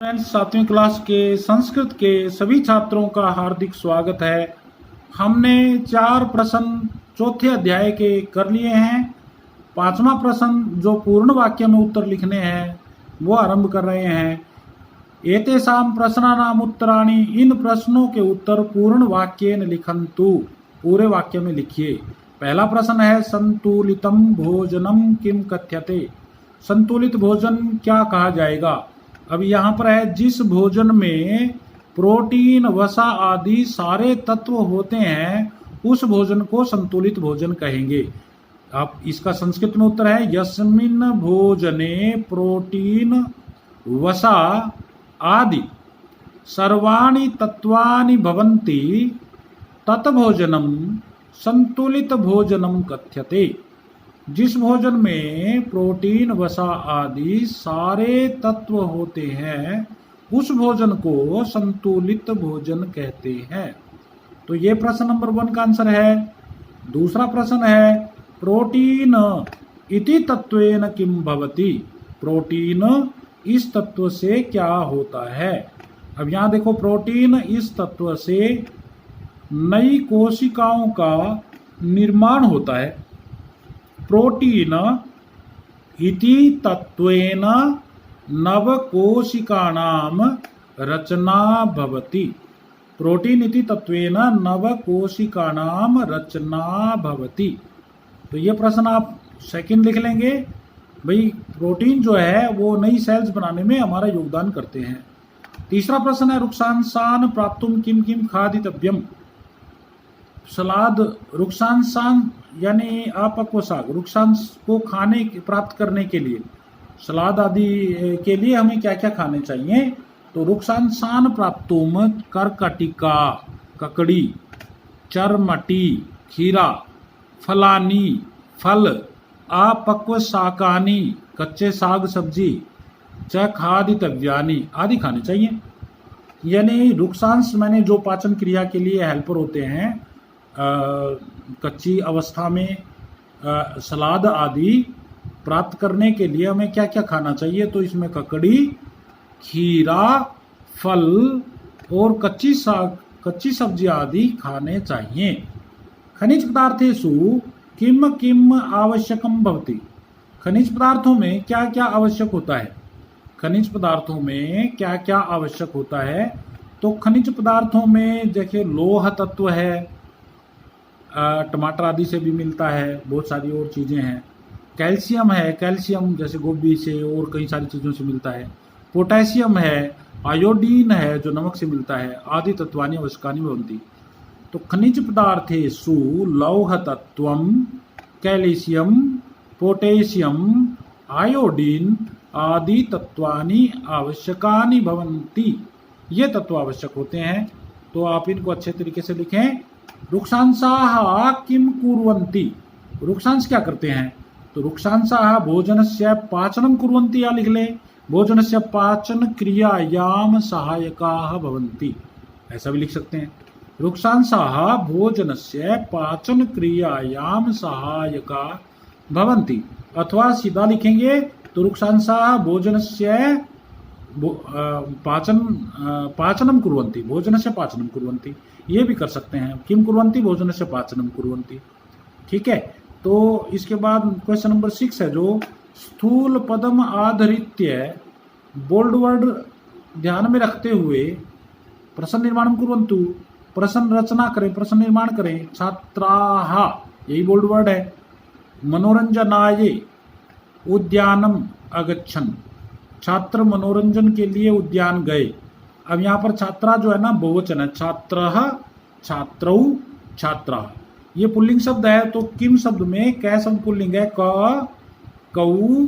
Friends, 7वीं class के संस्कृत के सभी छात्रों का हार्दिक स्वागत है। हमने 4 प्रश्न चौथे अध्याय के कर लिए हैं। 5वां प्रश्न जो पूर्ण वाक्य में उत्तर लिखने हैं वो आरंभ कर रहे हैं। एतेषां प्रश्नानाम उत्तराणि, इन प्रश्नों के उत्तर पूर्ण वाक्येन लिखन्तु, पूरे वाक्य में लिखिए। पहला प्रश्न है संतुलितम भोजनम किम कथ्यते, संतुलित भोजन क्या कहा जाएगा। अब यहाँ पर है जिस भोजन में प्रोटीन, वसा आदि सारे तत्व होते हैं उस भोजन को संतुलित भोजन कहेंगे। अब इसका संस्कृत में उत्तर है यस्मिन् भोजने प्रोटीन, वसा आदि सर्वाणि तत्वानि भवन्ति तत् भोजनम संतुलित भोजनम कथ्यते। जिस भोजन में प्रोटीन, वसा आदि सारे तत्व होते हैं उस भोजन को संतुलित भोजन कहते हैं। तो ये प्रश्न नंबर 1 का आंसर है। दूसरा प्रश्न है प्रोटीन इति तत्वेन किम भवति, प्रोटीन इस तत्व से क्या होता है। अब यहां देखो, प्रोटीन इस तत्व से नई कोशिकाओं का निर्माण होता है। प्रोटीन इति तत्वेन नवकोशिकाणाम रचना भवति, प्रोटीन इति तत्वेन नवकोशिकाणाम रचना भवति। तो ये प्रश्न आप सेकंड लिख लेंगे। भाई प्रोटीन जो है वो नई सेल्स बनाने में हमारा योगदान करते हैं। तीसरा प्रश्न है रुक्षांसान प्राप्तुम किम किम खादितव्यम, सलाद रुक्षांसान यानी अपक्व साग, रुक्षांश को खाने प्राप्त करने के लिए, सलाद आदि के लिए हमें क्या क्या खाने चाहिए। तो रुक्षांसान प्राप्तुम करकटिका, ककड़ी, चरमटी, खीरा, फलानी, फल, अपक्व शाकानी, कच्चे साग सब्जी, च खादितव्यानि आदि खाने चाहिए। यानी रुक्षांश मैंने जो पाचन क्रिया के लिए हेल्पर होते हैं, कच्ची अवस्था में सलाद आदि प्राप्त करने के लिए हमें क्या क्या खाना चाहिए। तो इसमें ककड़ी, खीरा, फल और कच्ची सब्जी आदि खाने चाहिए। खनिज पदार्थेषु किम किम आवश्यकम भवति, खनिज पदार्थों में क्या क्या आवश्यक होता है। खनिज पदार्थों में क्या क्या आवश्यक होता है। तो खनिज पदार्थों में देखिए लोह तत्व है, टमाटर आदि से भी मिलता है, बहुत सारी और चीज़ें हैं। कैल्शियम है, कैल्शियम जैसे गोभी से और कई सारी चीज़ों से मिलता है। पोटेशियम है, आयोडीन है जो नमक से मिलता है, आदि तत्वानि आवश्यकानि भवन्ति। तो खनिज पदार्थेषु लौह तत्वम, कैल्शियम, पोटेशियम, आयोडीन आदि तत्वानि आवश्यकानि भवन्ति, ये तत्व आवश्यक होते हैं। तो आप इनको अच्छे तरीके से लिखें। रुक्षांसाः किम कुर्वन्ति, रुक्षांश क्या करते हैं। तो रुक्षांसाः भोजनस्य पाचनं कुर्वन्ति, या लिख लें भोजनस्य पाचन क्रियायाम सहायकाः भवन्ति, ऐसा भी लिख सकते हैं। रुक्षांसाः भोजनस्य पाचन क्रियायाम सहायका भवन्ति, अथवा सीधा लिखेंगे तो रुक्षांसाः भोजनस्य पाचनम कुर्वन्ति, भोजनस्य पाचनम कुर्वन्ति, ये भी कर सकते हैं। किम कुर्वन्ति, भोजनस्य पाचनम कुर्वन्ति। ठीक है। तो इसके बाद क्वेश्चन नंबर 6 है जो स्थूल पदम आधरित्य, बोल्ड वर्ड ध्यान में रखते हुए प्रश्न निर्माण कुर्वन्तु, प्रश्न रचना करें, प्रश्न निर्माण करें। छात्राः, यही बोल्ड वर्ड है। मनोरंजनाय उद्यानम अगच्छन्, छात्र मनोरंजन के लिए उद्यान गए। अब यहाँ पर छात्रा जो है ना बहुवचन है, छात्रः, छात्रौ, छात्रा, ये पुल्लिंग शब्द है। तो किम शब्द में कै शब्द पुल्लिंग है, क, कऊ,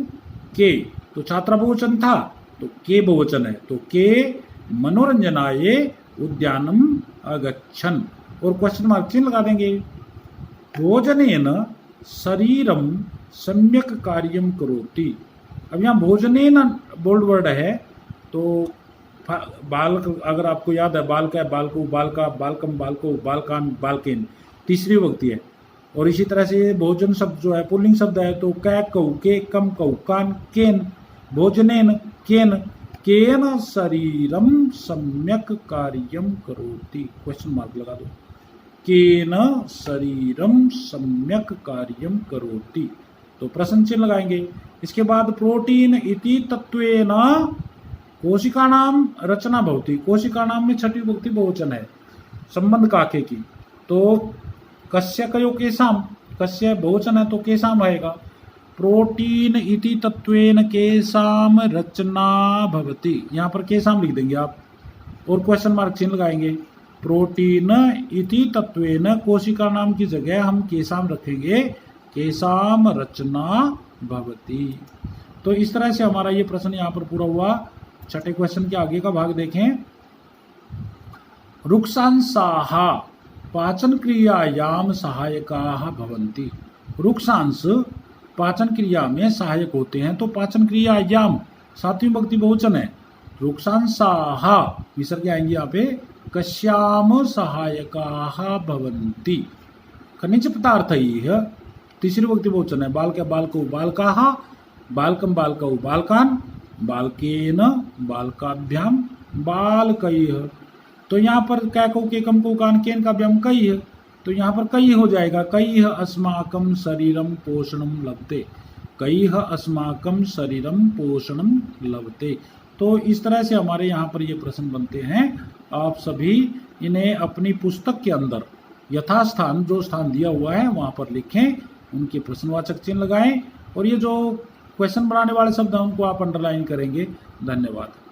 के। तो छात्रा बहुवचन था तो के बहुवचन है, तो के मनोरंजनाय उद्यानम अगच्छन्, और क्वेश्चन मार्क चिन्ह लगा देंगे। भोजनेन शरीरम सम्यक कार्यम करोति। अब यहाँ भोजनेन बोल्ड वर्ड है, तो बाल, अगर आपको याद है बाल का है, बाल को, बाल का, बालकम, बाल को, बालकान, बालकेन, तीसरी विभक्ति है। और इसी तरह से भोजन शब्द जो है पुल्लिंग शब्द है, तो कै, कऊ, के, कम, कऊ, कान, केन, भोजनेन, केन, केन शरीरम सम्यक कार्यम करोति, क्वेश्चन मार्क लगा दो, केन शरीरम सम्यक कार्यम करोति, तो प्रश्न चिन्ह लगाएंगे। इसके बाद प्रोटीन इति तत्वेन कोशिकानाम रचना भवति, कोशिकानाम में छठी विभक्ति बहुवचन है संबंध काके की, तो कस्य कयो केशाम, कस्य बहुवचन है तो केशाम आएगा। प्रोटीन इति तत्वेन केशाम रचना भवति, यहाँ पर केशाम लिख देंगे आप और क्वेश्चन मार्क चिन्ह लगाएंगे। प्रोटीन इति तत्वेन कोशिका नाम की जगह हम केशाम रखेंगे, केशाम रचना भवति। तो इस तरह से हमारा ये प्रश्न यहाँ पर पूरा हुआ। छठे क्वेश्चन के आगे का भाग देखें। रुक्षांशाः पाचन क्रियायाम सहायकाः भवन्ति, रुक्षांश पाचन क्रिया में सहायक होते हैं, तो पाचन क्रियायाम सातवीं विभक्ति बहुवचन है। रुक्षांशाः विसर्ग आएंगे यहाँ पे, कस्याम सहायकाः भवन्ति, खनिज पदार्थ ही है, तीसरी विभक्ति बहुवचन है। बालक बालकौ बालकाः, बालकम बालकौ बालकान, बालकेन बालकाभ्याम बालकैः, तो यहाँ पर कैकौ केकम को कान केन का व्याम कई है, तो यहाँ पर कई हो जाएगा। कई अस्माकं शरीरम पोषणम लभते, कई अस्माकं शरीरम पोषणम लभते। तो इस तरह से हमारे यहाँ पर ये प्रश्न बनते हैं। आप सभी इन्हें अपनी पुस्तक के अंदर यथास्थान जो स्थान दिया हुआ है वहाँ पर लिखें, उनके प्रश्नवाचक चिन्ह लगाएं और ये जो क्वेश्चन बनाने वाले शब्द हैं उनको आप अंडरलाइन करेंगे। धन्यवाद।